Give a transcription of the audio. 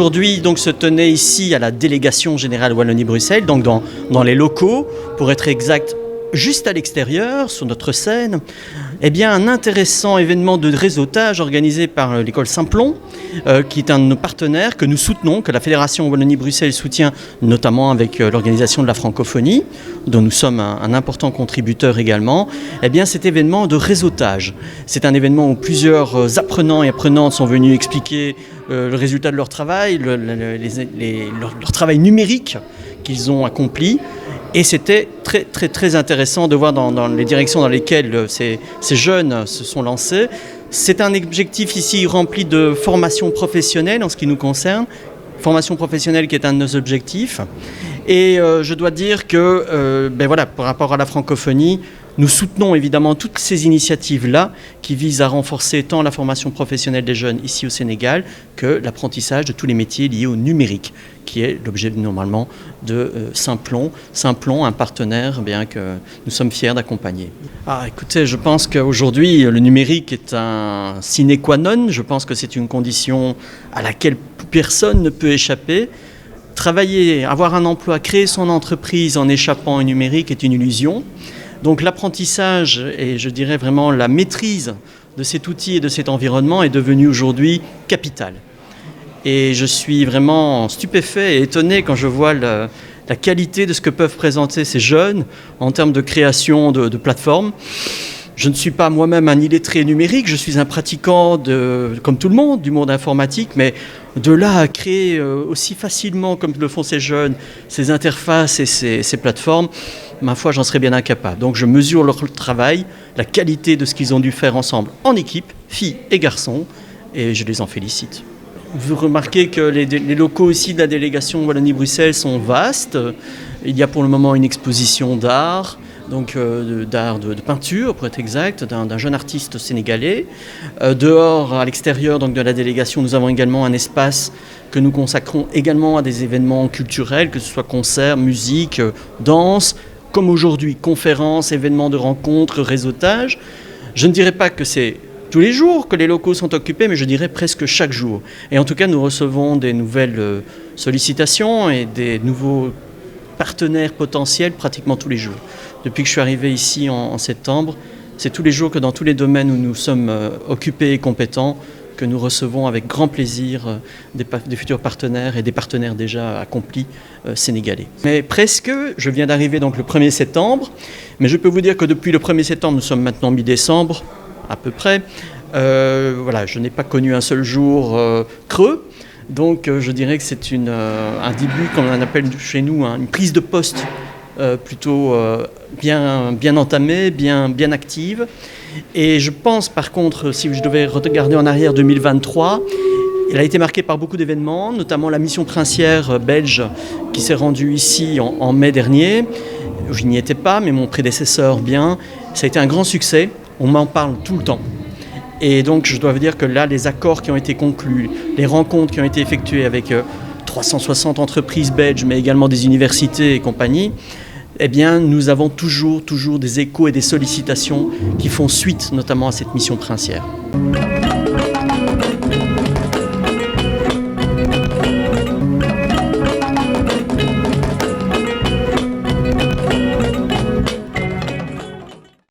Aujourd'hui, donc, se tenait ici à la délégation générale Wallonie-Bruxelles, donc dans les locaux, pour être exact, juste à l'extérieur, sur notre scène, eh bien, un intéressant événement de réseautage organisé par l'école Simplon, qui est un de nos partenaires que nous soutenons, que la Fédération Wallonie-Bruxelles soutient, notamment avec l'organisation de la francophonie, dont nous sommes un important contributeur également. Eh bien, cet événement de réseautage, c'est un événement où plusieurs apprenants et apprenantes sont venus expliquer le résultat de leur travail, leur travail numérique qu'ils ont accompli. Et c'était très intéressant de voir dans les directions dans lesquelles ces jeunes se sont lancés. C'est un objectif ici rempli de formation professionnelle en ce qui nous concerne. Formation professionnelle qui est un de nos objectifs. Et je dois dire que par rapport à la francophonie, nous soutenons évidemment toutes ces initiatives-là qui visent à renforcer tant la formation professionnelle des jeunes ici au Sénégal que l'apprentissage de tous les métiers liés au numérique, qui est l'objet normalement de Simplon. Simplon, un partenaire que nous sommes fiers d'accompagner. Écoutez, je pense qu'aujourd'hui, le numérique est un sine qua non. Je pense que c'est une condition à laquelle personne ne peut échapper. Travailler, avoir un emploi, créer son entreprise en échappant au numérique est une illusion. Donc l'apprentissage et je dirais vraiment la maîtrise de cet outil et de cet environnement est devenu aujourd'hui capital. Et je suis vraiment stupéfait et étonné quand je vois la qualité de ce que peuvent présenter ces jeunes en termes de création de plateformes. Je ne suis pas moi-même un illettré numérique, je suis un pratiquant, comme tout le monde, du monde informatique, mais de là à créer aussi facilement, comme le font ces jeunes, ces interfaces et ces plateformes, ma foi, j'en serais bien incapable. Donc je mesure leur travail, la qualité de ce qu'ils ont dû faire ensemble en équipe, filles et garçons, et je les en félicite. Vous remarquez que les locaux ici de la délégation Wallonie-Bruxelles sont vastes. Il y a pour le moment une exposition d'art, donc d'art de peinture pour être exact, d'un jeune artiste sénégalais. Dehors, à l'extérieur donc, de la délégation, nous avons également un espace que nous consacrons également à des événements culturels, que ce soit concerts, musique, danse, comme aujourd'hui, conférences, événements de rencontres, réseautage. Je ne dirais pas que c'est tous les jours que les locaux sont occupés, mais je dirais presque chaque jour. Et en tout cas, nous recevons des nouvelles sollicitations et des nouveaux partenaires potentiels pratiquement tous les jours. Depuis que je suis arrivé ici en septembre, c'est tous les jours que dans tous les domaines où nous sommes occupés et compétents, que nous recevons avec grand plaisir des futurs partenaires et des partenaires déjà accomplis sénégalais. Mais presque, je viens d'arriver donc le 1er septembre, mais je peux vous dire que depuis le 1er septembre, nous sommes maintenant mi-décembre, à peu près. Je n'ai pas connu un seul jour creux, donc je dirais que c'est un début, comme on appelle chez nous, une prise de poste plutôt bien entamée, bien active. Et je pense par contre, si je devais regarder en arrière 2023, il a été marqué par beaucoup d'événements, notamment la mission princière belge qui s'est rendue ici en mai dernier. Je n'y étais pas, mais mon prédécesseur bien. Ça a été un grand succès, on m'en parle tout le temps. Et donc je dois vous dire que là, les accords qui ont été conclus, les rencontres qui ont été effectuées avec 360 entreprises belges, mais également des universités et compagnie, eh bien, nous avons toujours des échos et des sollicitations qui font suite notamment à cette mission princière.